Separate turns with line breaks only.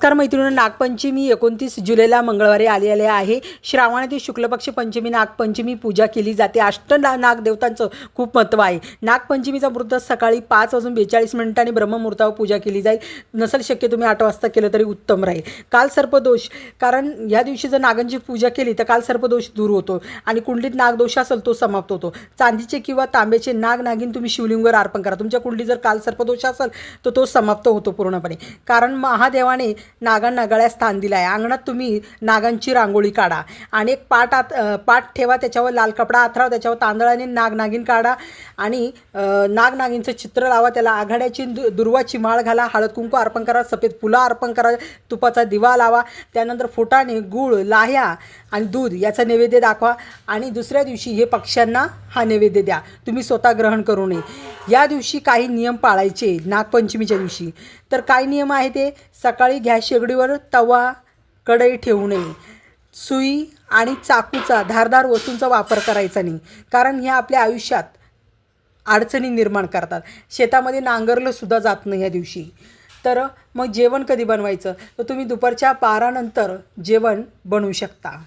नमस्कार मैत्रिणींनो, नागपंचमी 29 जुलैला मंगळवारी आलेले आहे. श्रावणातील शुक्ल पक्ष पंचमी नागपंचमी पूजा केली जाते. नागदेवतांचं खूप महत्त्व आहे. नागपंचमीचा मुहूर्त सकाळी 5:42 ब्रह्ममुहूर्तावर पूजा केली जाईल. नसेल शक्य तुम्ही 8 वाजता केलं तरी उत्तम राहील. काल सर्पदोष, कारण या दिवशी जर नागांची पूजा केली तर काल सर्पदोष दूर होतो आणि कुंडलीत नागदोष असेल तो समाप्त होतो. चांदीचे किंवा तांब्याचे नागिन तुम्ही शिवलिंगावर अर्पण करा. तुमच्या कुंडलीत जर काल सर्पदोष असेल तर तो समाप्त होतो पूर्णपणे. कारण महादेवाने नागांना गळ्यात स्थान दिलं आहे. अंगणात तुम्ही नागांची रांगोळी काढा आणि एक पाट ठेवा, त्याच्यावर लाल कपडा आथरा, त्याच्यावर तांदळाने नागिन काढा आणि नागिनचं चित्र लावा. त्याला आघाड्याची दुर्वाची माळ घाला, हळद कुंकू अर्पण करा, सफेद फुलं अर्पण करा, तुपाचा दिवा लावा. त्यानंतर फुटाणे, गूळ, लाह्या आणि दूध याचा नैवेद्य दाखवा आणि दुसऱ्या दिवशी हे पक्ष्यांना हा नैवेद्य द्या. तुम्ही स्वतः ग्रहण करू नये. या दिवशी काही नियम पाळायचे. नागपंचमीच्या दिवशी तर काय नियम आहे ते: सकाळी गॅस शेगडीवर तवा कढई ठेवू नये. सुई आणि चाकूचा, धारदार वस्तूंचा वापर करायचा नाही, कारण ह्या आपल्या आयुष्यात अडचणी निर्माण करतात. शेतामध्ये नांगरलं सुद्धा जात नाही या दिवशी. तर मग जेवण कधी बनवायचं तर तुम्ही दुपारच्या 12 नंतर जेवण बनवू शकता.